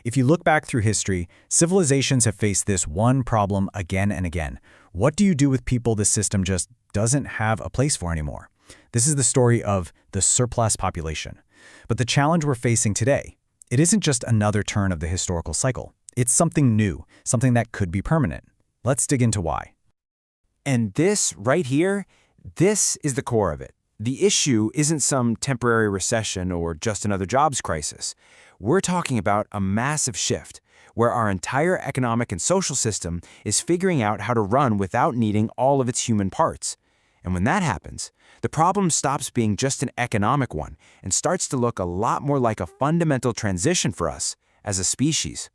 If you look back through history, civilizations have faced this one problem again and again. What do you do with people the system just doesn't have a place for anymore? This is the story of the surplus population. But the challenge we're facing today, it isn't just another turn of the historical cycle. It's something new, something that could be permanent. Let's dig into why. And this right here, this is the core of it. The issue isn't some temporary recession or just another jobs crisis. We're talking about a massive shift where our entire economic and social system is figuring out how to run without needing all of its human parts. And when that happens, the problem stops being just an economic one and starts to look a lot more like a fundamental transition for us as a species.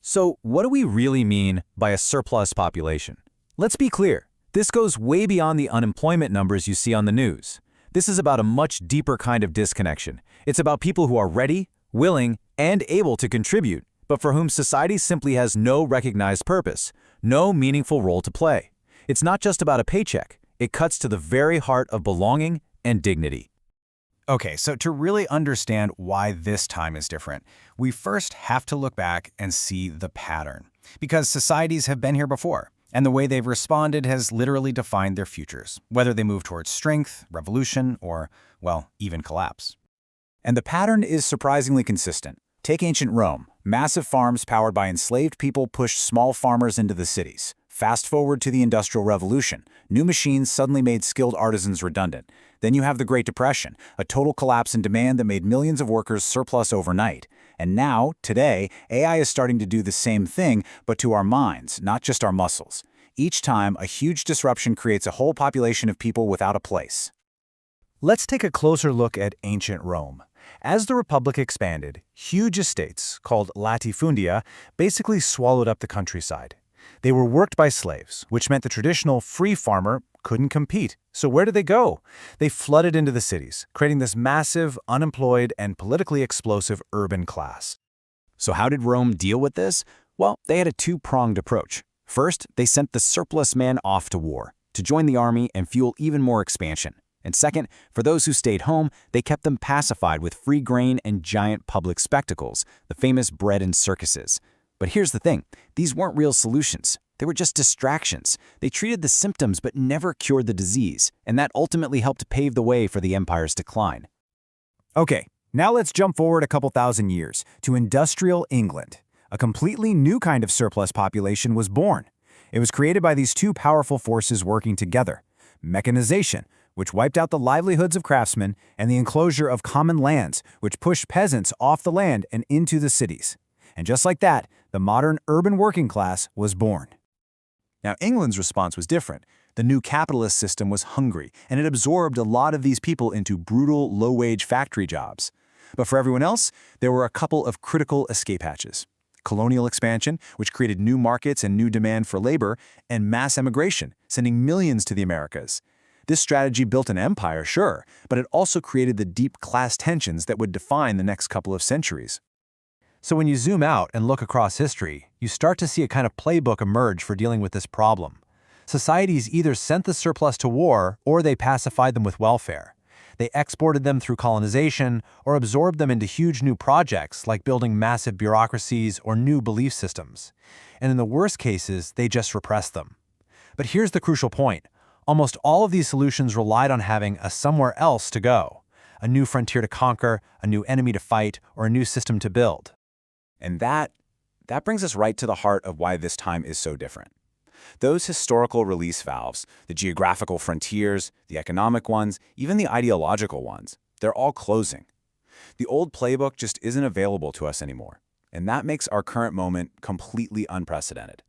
So what do we really mean by a surplus population? Let's be clear. This goes way beyond the unemployment numbers you see on the news. This is about a much deeper kind of disconnection. It's about people who are ready, willing, and able to contribute, but for whom society simply has no recognized purpose, no meaningful role to play. It's not just about a paycheck. It cuts to the very heart of belonging and dignity. Okay, so to really understand why this time is different, we first have to look back and see the pattern. Because societies have been here before, and the way they've responded has literally defined their futures, whether they move towards strength, revolution, or, well, even collapse. And the pattern is surprisingly consistent. Take ancient Rome. Massive farms powered by enslaved people pushed small farmers into the cities. Fast forward to the Industrial Revolution. New machines suddenly made skilled artisans redundant. Then you have the Great Depression, a total collapse in demand that made millions of workers surplus overnight. And now, today, AI is starting to do the same thing, but to our minds, not just our muscles. Each time, a huge disruption creates a whole population of people without a place. Let's take a closer look at ancient Rome. As the Republic expanded, huge estates, called latifundia, basically swallowed up the countryside. They were worked by slaves, which meant the traditional free farmer couldn't compete. So where did they go? They flooded into the cities, creating this massive, unemployed, and politically explosive urban class. So how did Rome deal with this? Well, they had a two-pronged approach. First, they sent the surplus man off to war, to join the army and fuel even more expansion. And second, for those who stayed home, they kept them pacified with free grain and giant public spectacles, the famous bread and circuses. But here's the thing, these weren't real solutions. They were just distractions. They treated the symptoms but never cured the disease, and that ultimately helped pave the way for the empire's decline. Okay, now let's jump forward a couple thousand years to industrial England. A completely new kind of surplus population was born. It was created by these two powerful forces working together: mechanization, which wiped out the livelihoods of craftsmen, and the enclosure of common lands, which pushed peasants off the land and into the cities. And just like that, the modern urban working class was born. Now, England's response was different. The new capitalist system was hungry, and it absorbed a lot of these people into brutal, low-wage factory jobs. But for everyone else, there were a couple of critical escape hatches: colonial expansion, which created new markets and new demand for labor, and mass emigration, sending millions to the Americas. This strategy built an empire, sure, but it also created the deep class tensions that would define the next couple of centuries. So when you zoom out and look across history, you start to see a kind of playbook emerge for dealing with this problem. Societies either sent the surplus to war or they pacified them with welfare. They exported them through colonization or absorbed them into huge new projects like building massive bureaucracies or new belief systems. And in the worst cases, they just repressed them. But here's the crucial point. Almost all of these solutions relied on having a somewhere else to go, a new frontier to conquer, a new enemy to fight, or a new system to build. And that brings us right to the heart of why this time is so different. Those historical release valves, the geographical frontiers, the economic ones, even the ideological ones, they're all closing. The old playbook just isn't available to us anymore, and that makes our current moment completely unprecedented.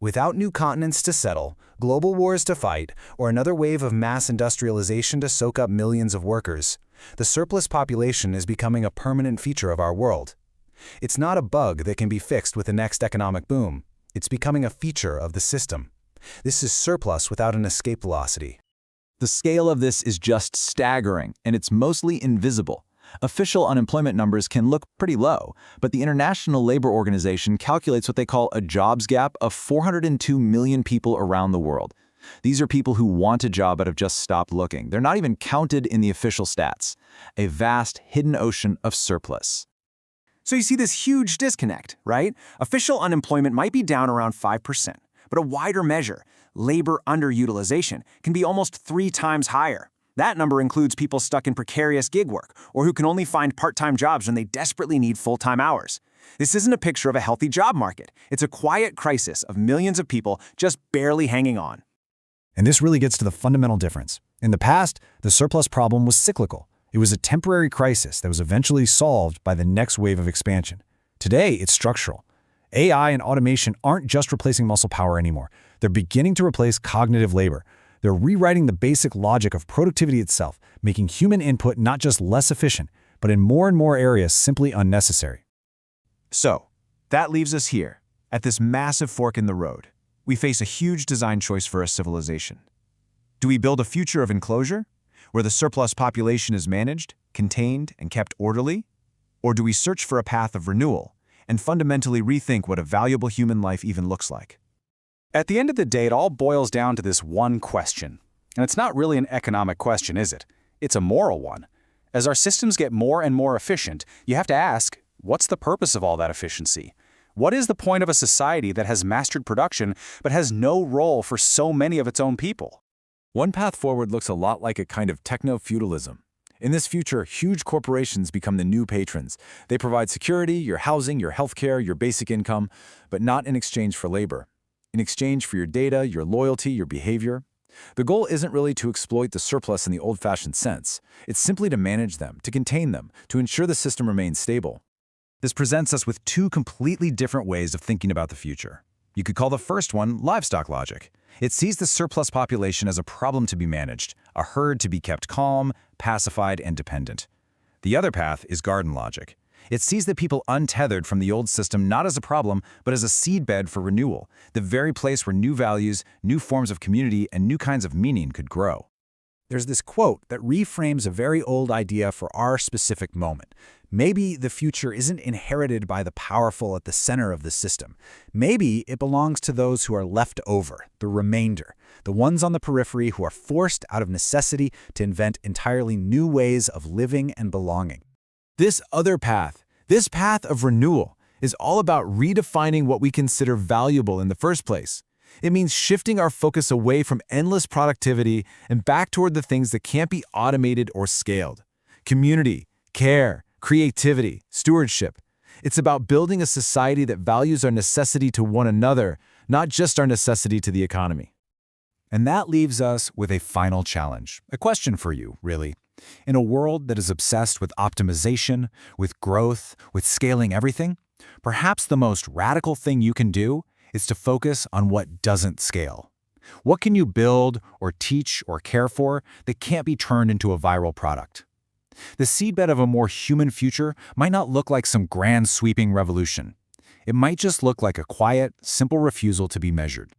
Without new continents to settle, global wars to fight, or another wave of mass industrialization to soak up millions of workers, the surplus population is becoming a permanent feature of our world. It's not a bug that can be fixed with the next economic boom. It's becoming a feature of the system. This is surplus without an escape velocity. The scale of this is just staggering, and it's mostly invisible. Official unemployment numbers can look pretty low, but the International Labor Organization calculates what they call a jobs gap of 402 million people around the world. These are people who want a job but have just stopped looking. They're not even counted in the official stats. A vast, hidden ocean of surplus. So you see this huge disconnect, right? Official unemployment might be down around 5%, but a wider measure, labor underutilization, can be almost 3 times higher. That number includes people stuck in precarious gig work or who can only find part-time jobs when they desperately need full-time hours. This isn't a picture of a healthy job market. It's a quiet crisis of millions of people just barely hanging on. And this really gets to the fundamental difference. In the past, the surplus problem was cyclical. It was a temporary crisis that was eventually solved by the next wave of expansion. Today, it's structural. AI and automation aren't just replacing muscle power anymore. They're beginning to replace cognitive labor. They're rewriting the basic logic of productivity itself, making human input not just less efficient, but in more and more areas simply unnecessary. So, that leaves us here, at this massive fork in the road. We face a huge design choice for a civilization. Do we build a future of enclosure, where the surplus population is managed, contained, and kept orderly? Or do we search for a path of renewal and fundamentally rethink what a valuable human life even looks like? At the end of the day, it all boils down to this one question. And it's not really an economic question, is it? It's a moral one. As our systems get more and more efficient, you have to ask, what's the purpose of all that efficiency? What is the point of a society that has mastered production but has no role for so many of its own people? One path forward looks a lot like a kind of techno-feudalism. In this future, huge corporations become the new patrons. They provide security, your housing, your healthcare, your basic income, but not in exchange for labor. In exchange for your data, your loyalty, your behavior. The goal isn't really to exploit the surplus in the old-fashioned sense. It's simply to manage them, to contain them, to ensure the system remains stable. This presents us with 2 completely different ways of thinking about the future. You could call the first one livestock logic. It sees the surplus population as a problem to be managed, a herd to be kept calm, pacified, and dependent. The other path is garden logic. It sees the people untethered from the old system not as a problem, but as a seedbed for renewal, the very place where new values, new forms of community, and new kinds of meaning could grow. There's this quote that reframes a very old idea for our specific moment. Maybe the future isn't inherited by the powerful at the center of the system. Maybe it belongs to those who are left over, the remainder, the ones on the periphery who are forced out of necessity to invent entirely new ways of living and belonging. This other path, this path of renewal, is all about redefining what we consider valuable in the first place. It means shifting our focus away from endless productivity and back toward the things that can't be automated or scaled. Community, care, creativity, stewardship. It's about building a society that values our necessity to one another, not just our necessity to the economy. And that leaves us with a final challenge, a question for you, really. In a world that is obsessed with optimization, with growth, with scaling everything, perhaps the most radical thing you can do is to focus on what doesn't scale. What can you build or teach or care for that can't be turned into a viral product? The seedbed of a more human future might not look like some grand sweeping revolution. It might just look like a quiet, simple refusal to be measured.